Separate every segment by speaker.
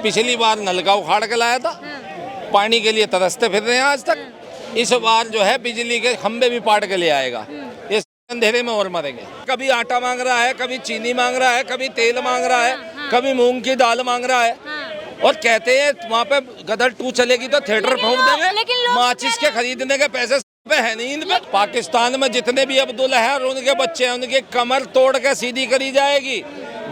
Speaker 1: पिछली बार नल का उखाड़ के लाया था, पानी के लिए तरसते फिर रहे हैं आज तक। इस बार जो है बिजली के खंभे भी पाट के ले आएगा, इस अंधेरे में और मरेंगे। कभी आटा मांग रहा है, कभी चीनी मांग रहा है, कभी तेल मांग रहा है, कभी मूंग की दाल मांग रहा है, और कहते हैं वहाँ पे गदर 2 चलेगी तो थिएटर फूंक देंगे। माचिस के खरीदने के पैसे पे है नहीं इन पे। पाकिस्तान में जितने भी अब्दुल है और उनके बच्चे हैं, उनकी कमर तोड़ के सीधी करी जाएगी,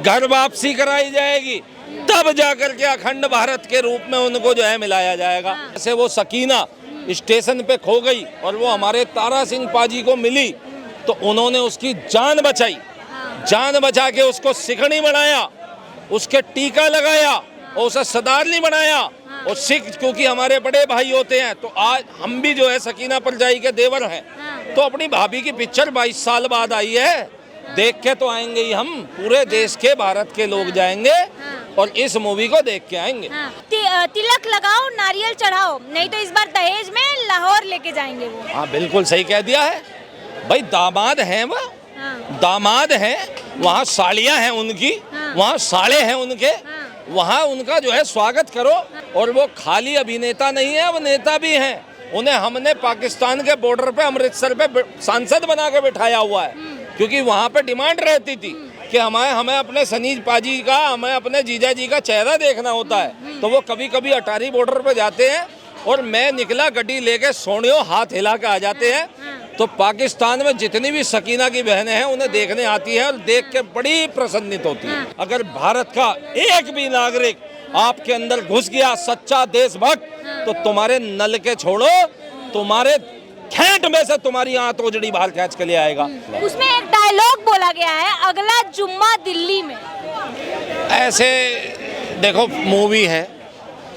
Speaker 1: घर वापसी कराई जाएगी, तब जाकर के अखंड भारत के रूप में उनको जो है मिलाया जाएगा। जैसे वो सकीना स्टेशन पे खो गई और वो हमारे तारा सिंह पाजी को मिली, तो उन्होंने उसकी जान बचाई, जान बचा के उसको सिखनी बनाया, उसके टीका लगाया और उसे सदारनी बनाया। और सिख क्योंकि हमारे बड़े भाई होते हैं, तो आज हम भी जो है सकीना परजाई के देवर हैं, तो अपनी भाभी की पिक्चर 22 साल बाद आई है, देख के तो आएंगे ही हम। पूरे देश के भारत के लोग जाएंगे और इस मूवी को देख के आएंगे।
Speaker 2: तिलक लगाओ, नारियल चढ़ाओ, नहीं तो इस बार दहेज में लाहौर लेके जाएंगे वो।
Speaker 1: हाँ बिल्कुल सही कह दिया है भाई, दामाद हैं वो, दामाद हैं, वहाँ साड़ियाँ हैं उनकी, वहाँ साड़े हैं उनके, वहाँ उनका जो है स्वागत करो। और वो खाली अभिनेता नहीं है, वो नेता भी हैं। उन्हें हमने पाकिस्तान के बॉर्डर पे अमृतसर पे सांसद बना के बिठाया हुआ है, क्योंकि वहाँ पे डिमांड रहती थी कि हमें अपने सनी पाजी का, हमें अपने जीजा जी का चेहरा देखना होता है। तो वो कभी कभी अटारी बॉर्डर पे जाते हैं और मैं निकला गड्डी लेके सोनियो हाथ हिला के आ जाते हैं। तो पाकिस्तान में जितनी भी सकीना की बहनें हैं उन्हें देखने आती है और देख के बड़ी प्रसन्नित होती है। अगर भारत का एक भी नागरिक आपके अंदर घुस गया, सच्चा देशभक्त, तो तुम्हारे नल के छोड़ो, तुम्हारे खेत में से तुम्हारी आंत उजड़ी बाहर खींच के ले आएगा।
Speaker 2: उसमें एक डायलॉग बोला गया है, अगला जुम्मा दिल्ली में।
Speaker 1: ऐसे देखो, मूवी है,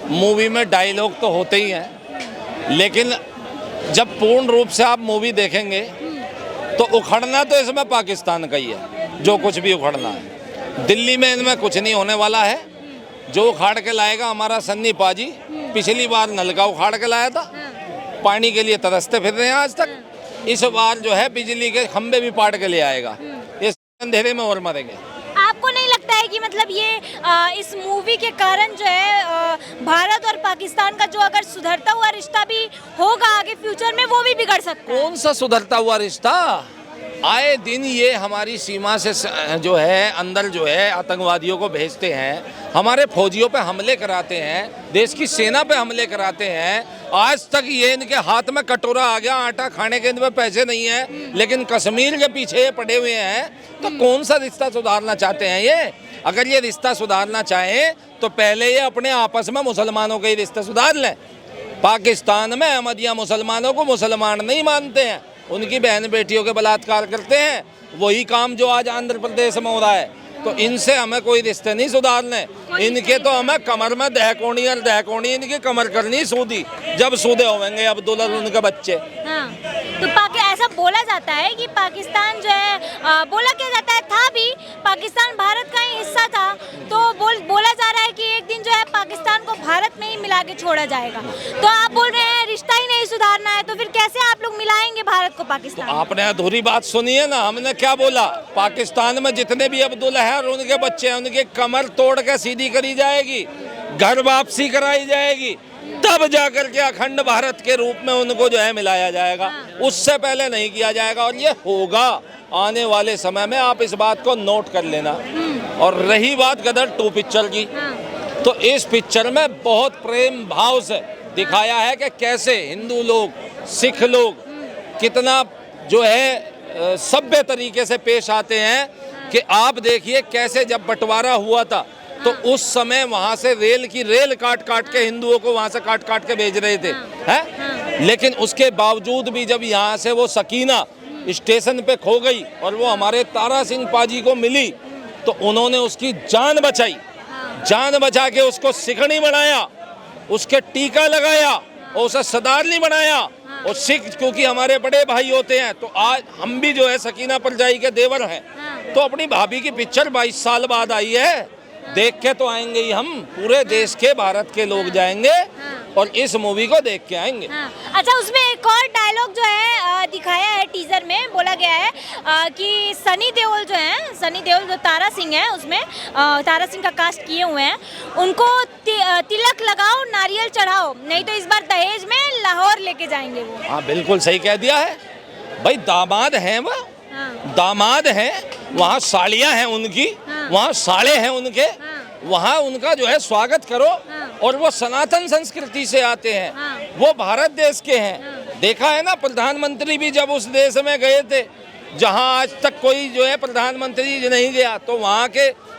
Speaker 1: मूवी में डायलॉग तो होते ही हैं, लेकिन जब पूर्ण रूप से आप मूवी देखेंगे तो उखड़ना तो इसमें पाकिस्तान का ही है, जो कुछ भी उखड़ना है। दिल्ली में इनमें कुछ नहीं होने वाला है। जो उखाड़ के लाएगा हमारा सन्नी पाजी, पिछली बार नल का उखाड़ के लाया था, पानी के लिए तरसते फिर रहे हैं आज तक। इस बार जो है बिजली के खंभे भी पाट के ले आएगा, इस अंधेरे में और मरेंगे।
Speaker 2: आपको नहीं लगता है कि मतलब ये इस मूवी के कारण जो है भारत और पाकिस्तान का जो अगर सुधरता हुआ रिश्ता भी होगा आगे फ्यूचर में, वो भी बिगड़ सकता है?
Speaker 1: कौन सा सुधरता हुआ रिश्ता? आए दिन ये हमारी सीमा से जो है अंदर जो है आतंकवादियों को भेजते हैं, हमारे फौजियों पे हमले कराते हैं, देश की सेना पे हमले कराते हैं। आज तक ये इनके हाथ में कटोरा आ गया, आटा खाने के इनमें पैसे नहीं है, लेकिन कश्मीर के पीछे ये पड़े हुए हैं। तो कौन सा रिश्ता सुधारना चाहते हैं ये? अगर ये रिश्ता सुधारना चाहें तो पहले ये अपने आपस में मुसलमानों के रिश्ते सुधार लें। पाकिस्तान में अहमदिया मुसलमानों को मुसलमान नहीं मानते हैं, उनकी बहन बेटियों के बलात्कार करते हैं। वही काम जो आज आंध्र प्रदेश में हो रहा है। तो इनसे हमें कोई रिश्ते नहीं सुधारने, इनके तो हमें कमर में दहकोनी और दहकोनी इनकी कमर करनी सूदी, जब सूदे होंगे अब्दुल और उनके बच्चे।
Speaker 2: हाँ। तो ऐसा बोला जाता है कि पाकिस्तान जो है बोला क्या जाता है, था भी पाकिस्तान भारत का ही हिस्सा था, तो बोला जा रहा है कि एक दिन जो है पाकिस्तान को भारत में ही मिला के छोड़ा जाएगा। तो आप बोल रहे हैं रिश्ता ही नहीं सुधारना है, तो फिर कैसे आप लोग मिलाएंगे भारत को पाकिस्तान?
Speaker 1: तो आपने अधूरी बात सुनी है ना, हमने क्या बोला? पाकिस्तान में जितने भी अब्दुल है और उनके बच्चे हैं, उनकी कमर तोड़ के सीधी करी जाएगी, घर वापसी कराई जाएगी, तब जाकर के अखंड भारत के रूप में उनको जो है मिलाया जाएगा। उससे पहले नहीं किया जाएगा, और ये होगा आने वाले समय में। आप इस बात को नोट कर लेना। और रही बात गदर 2 पिक्चर की, तो इस पिक्चर में बहुत प्रेम भाव से दिखाया है कि कैसे हिंदू लोग, सिख लोग कितना जो है सभ्य तरीके से पेश आते हैं। कि आप देखिए कैसे जब बंटवारा हुआ था तो उस समय वहाँ से रेल काट के हिंदुओं को वहाँ से काट के भेज रहे थे, हैं? लेकिन उसके बावजूद भी जब यहाँ से वो सकीना स्टेशन पे खो गई और वो हमारे तारा सिंह पाजी को मिली, तो उन्होंने उसकी जान बचाई, जान बचा के उसको सिखनी बनाया, उसके टीका लगाया और उसे सदारनी बनाया। और सिख क्योंकि हमारे बड़े भाई होते हैं, तो आज हम भी जो है सकीना परजाई के देवर हैं। तो अपनी भाभी की पिक्चर 22 साल बाद आई है, देख के तो आएंगे ही हम। पूरे देश के भारत के लोग जाएंगे और इस मूवी को देख के आएंगे।
Speaker 2: अच्छा, उसमें एक और डायलॉग जो है दिखाया है टीजर में, में बोला गया है कि सनी देओल जो तारा सिंह है, उसमें तारा सिंह का कास्ट किए हुए हैं, उनको तिलक लगाओ, नारियल चढ़ाओ, नहीं तो इस बार दहेज में लाहौर लेके जाएंगे वो।
Speaker 1: हाँ बिल्कुल सही कह दिया है भाई, दामाद हैं वो,
Speaker 2: हाँ।
Speaker 1: दामाद हैं, वहाँ साड़ियाँ हैं उनकी,
Speaker 2: हाँ।
Speaker 1: वहाँ साड़े हैं उनके,
Speaker 2: हाँ।
Speaker 1: वहाँ उनका जो है स्वागत करो।
Speaker 2: हाँ।
Speaker 1: और वो सनातन संस्कृति से आते हैं,
Speaker 2: हाँ।
Speaker 1: वो भारत देश के हैं।
Speaker 2: हाँ।
Speaker 1: देखा है ना, प्रधानमंत्री भी जब उस देश में गए थे जहाँ आज तक कोई जो है प्रधानमंत्री नहीं गया, तो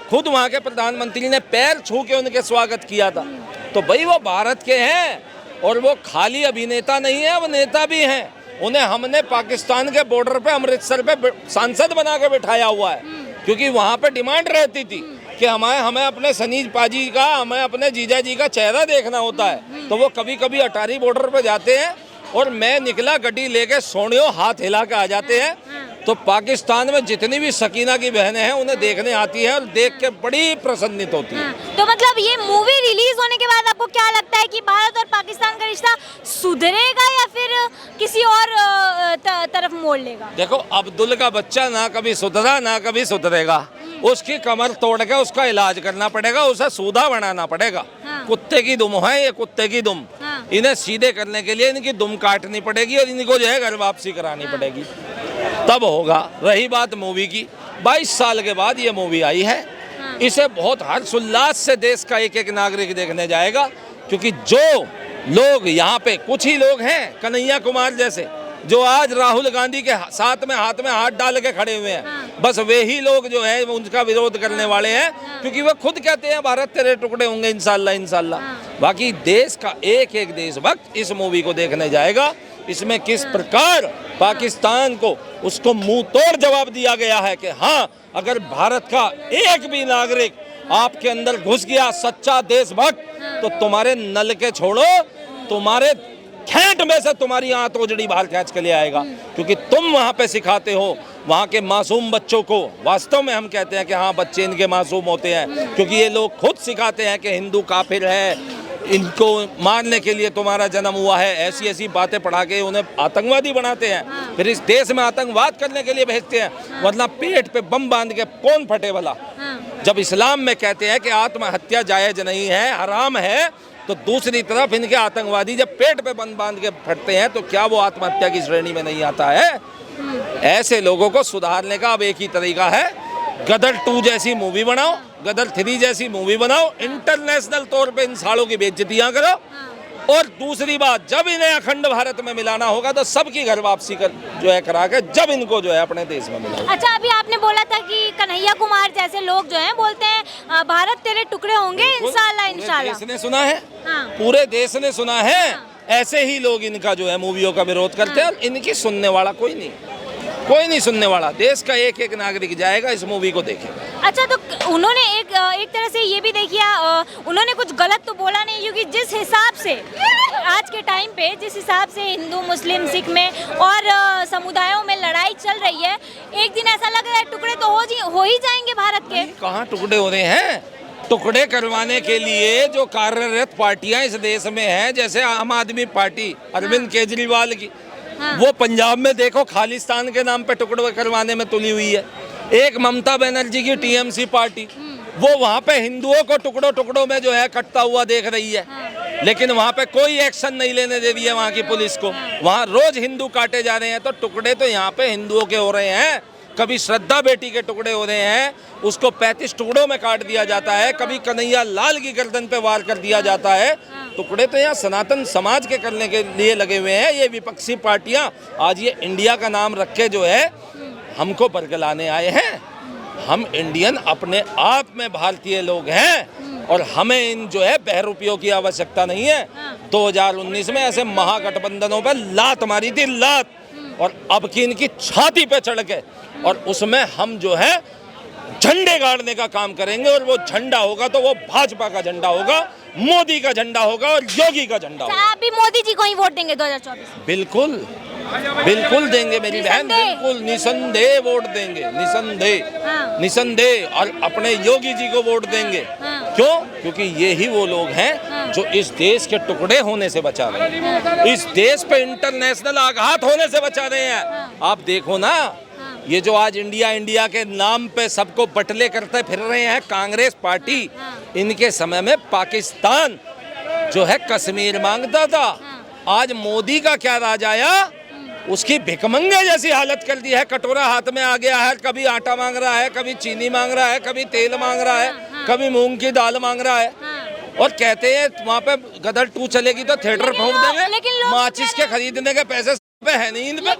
Speaker 1: खुद वहाँ के प्रधानमंत्री ने पैर छू के उनके स्वागत किया था। तो भाई वो भारत के हैं, और वो खाली अभिनेता नहीं है, वो नेता भी हैं। उन्हें हमने पाकिस्तान के बॉर्डर पे, अमृतसर पे सांसद बना के बिठाया हुआ है, क्योंकि वहाँ पे डिमांड रहती थी कि हमें अपने सनी पाजी का, हमें अपने जीजा जी का चेहरा देखना होता है। तो वो कभी कभी अटारी बॉर्डर पे जाते हैं, और मैं निकला गड्डी लेके सोनियो हाथ हिला के आ जाते हैं। तो पाकिस्तान में जितनी भी सकीना की बहनें हैं उन्हें देखने आती है, और देख के बड़ी प्रसन्नित होती है।
Speaker 2: तो मतलब ये मूवी रिलीज होने के बाद आपको क्या लगता है कि भारत और पाकिस्तान का रिश्ता सुधरेगा या फिर किसी और तरफ मोड़ लेगा?
Speaker 1: देखो, अब्दुल का बच्चा ना कभी सुधरा ना कभी सुधरेगा। उसकी कमर तोड़ के उसका इलाज करना पड़ेगा, उसे सूधा बनाना पड़ेगा।
Speaker 2: हाँ।
Speaker 1: कुत्ते की दुम है ये, कुत्ते की दुम।
Speaker 2: हाँ।
Speaker 1: इन्हें सीधे करने के लिए इनकी दुम काटनी पड़ेगी, और इनको जो है घर वापसी करानी पड़ेगी, तब होगा। रही बात मूवी की, 22 साल के बाद ये मूवी आई है।
Speaker 2: हाँ।
Speaker 1: इसे बहुत हर्षोल्लास से देश का एक एक नागरिक देखने जाएगा, क्योंकि जो लोग यहाँ पे, कुछ ही लोग हैं कन्हैया कुमार जैसे, जो आज राहुल गांधी के साथ में हाथ में हाथ डाल के खड़े हुए हैं।
Speaker 2: हाँ।
Speaker 1: बस वे ही लोग जो है उनका विरोध करने वाले हैं, क्योंकि वो खुद कहते हैं भारत तेरे टुकड़े होंगे इंशाल्लाह इंशाल्लाह। बाकी देश का एक एक देशभक्त इस मूवी को देखने जाएगा। इसमें किस प्रकार पाकिस्तान को उसको मुंह तोड़ जवाब दिया गया है कि हाँ, अगर भारत का एक भी नागरिक आपके अंदर घुस गया, सच्चा देशभक्त, तो तुम्हारे नल के छोड़ो, तुम्हारे खेत में से तुम्हारी आंत उजड़ी बाहर खींच के ले आएगा, क्योंकि तुम वहाँ पे सिखाते हो वहाँ के मासूम बच्चों को। वास्तव में हम कहते हैं कि हाँ, बच्चे इनके मासूम होते हैं, क्योंकि ये लोग खुद सिखाते हैं कि हिंदू काफिर है, इनको मारने के लिए तुम्हारा जन्म हुआ है, ऐसी ऐसी बातें पढ़ा के उन्हें आतंकवादी बनाते हैं। फिर इस देश में आतंकवाद करने के लिए भेजते हैं, वरना पेट पे बम बांध के कौन फटे भला। जब इस्लाम में कहते हैं कि आत्महत्या जायज नहीं है, हराम है, तो दूसरी तरफ इनके आतंकवादी जब पेट पे बम बांध के फटते हैं, तो क्या वो आत्महत्या की श्रेणी में नहीं आता है? ऐसे लोगों को सुधारने का अब एक ही तरीका है, गदर 2 जैसी मूवी बनाओ, गदर 3 जैसी मूवी बनाओ, इंटरनेशनल तौर पे इन सालों की बेइज्जतियां करो। और दूसरी बात, जब इन्हें अखंड भारत में मिलाना होगा तो सबकी घर वापसी करा के जब इनको जो है अपने देश में मिला।
Speaker 2: अच्छा, अभी आपने बोला था कि कन्हैया कुमार जैसे लोग जो हैं बोलते हैं भारत तेरे टुकड़े होंगे इंशाल्लाह इंशाल्लाह।
Speaker 1: देश ने सुना है,
Speaker 2: हाँ।
Speaker 1: पूरे देश ने सुना है।
Speaker 2: हाँ।
Speaker 1: ऐसे ही लोग इनका जो है मूवियों का विरोध करते हैं, और इनकी सुनने वाला कोई नहीं सुनने वाला। देश का एक एक नागरिक जाएगा, इस मूवी को देखेगा।
Speaker 2: अच्छा, तो उन्होंने एक तरह से ये भी देखिए, उन्होंने कुछ गलत तो बोला नहीं, क्योंकि जिस हिसाब से आज के टाइम पे जिस हिसाब से हिंदू मुस्लिम सिख में और समुदायों में लड़ाई चल रही है, एक दिन ऐसा लग रहा है टुकड़े तो हो ही जाएंगे भारत के।
Speaker 1: कहाँ टुकड़े हो रहे हैं? टुकड़े करवाने के लिए जो कार्यरत पार्टियां इस देश में हैं, जैसे आम आदमी पार्टी अरविंद केजरीवाल की, वो पंजाब में देखो खालिस्तान के नाम पे टुकड़े करवाने में तुली हुई है। एक ममता बनर्जी की टीएमसी पार्टी, वो वहाँ पे हिंदुओं को टुकड़ों टुकड़ों में जो है कटता हुआ देख रही है, लेकिन वहाँ पे कोई एक्शन नहीं लेने दे रही है वहाँ की पुलिस को। वहाँ रोज हिंदू काटे जा रहे हैं, तो टुकड़े तो यहाँ पे हिंदुओं के हो रहे हैं। कभी श्रद्धा बेटी के टुकड़े हो रहे हैं, उसको 35 टुकड़ों में काट दिया जाता है। कभी कन्हैया लाल की गर्दन पे वार कर दिया जाता है। टुकड़े तो यहाँ सनातन समाज के करने के लिए लगे हुए हैं ये विपक्षी पार्टियां। आज ये इंडिया का नाम रख के जो है हमको बरगलाने आए हैं। हम इंडियन अपने आप में भारतीय लोग हैं, और हमें इन जो है बहरूपियों की आवश्यकता नहीं है। 2019 में ऐसे महागठबंधनों पर लात मारी थी, लात, और अब की इनकी छाती पे चढ़ के, और उसमें हम जो है झंडे गाड़ने का काम करेंगे। और वो झंडा होगा तो वो भाजपा का झंडा होगा, मोदी का झंडा होगा और योगी का झंडा होगा।
Speaker 2: आप भी मोदी जी को ही वोट देंगे 2024?
Speaker 1: बिल्कुल, बिल्कुल देंगे मेरी बहन,
Speaker 2: निसंदेह।
Speaker 1: बिल्कुल निसंदेह वोट देंगे, निसंदेह,
Speaker 2: हाँ।
Speaker 1: निसंदेह। और अपने योगी जी को वोट देंगे।
Speaker 2: हाँ।
Speaker 1: क्यों? क्योंकि ये ही वो लोग हैं
Speaker 2: हाँ।
Speaker 1: जो इस देश के टुकड़े होने से बचा रहे हैं, इस देश पे इंटरनेशनल आघात होने से बचा रहे हैं।
Speaker 2: हाँ।
Speaker 1: आप देखो ना, ये जो आज इंडिया इंडिया के नाम पे सबको बटले करते फिर रहे हैं कांग्रेस पार्टी,
Speaker 2: हाँ।
Speaker 1: इनके समय में पाकिस्तान जो है कश्मीर मांगता था। आज मोदी का क्या राज आया, उसकी भिकमंगे जैसी हालत कर दी है। कटोरा हाथ में आ गया है, कभी आटा मांग रहा है, कभी चीनी मांग रहा है, कभी तेल मांग रहा है, कभी मूंग की दाल मांग रहा है। और कहते हैं वहाँ पे गदर 2 चलेगी तो थिएटर
Speaker 2: लेकिन
Speaker 1: फूंक
Speaker 2: लोग-
Speaker 1: देंगे।
Speaker 2: लेकिन लोग
Speaker 1: माचिस के खरीदने के पैसे पे है नहीं इन पे।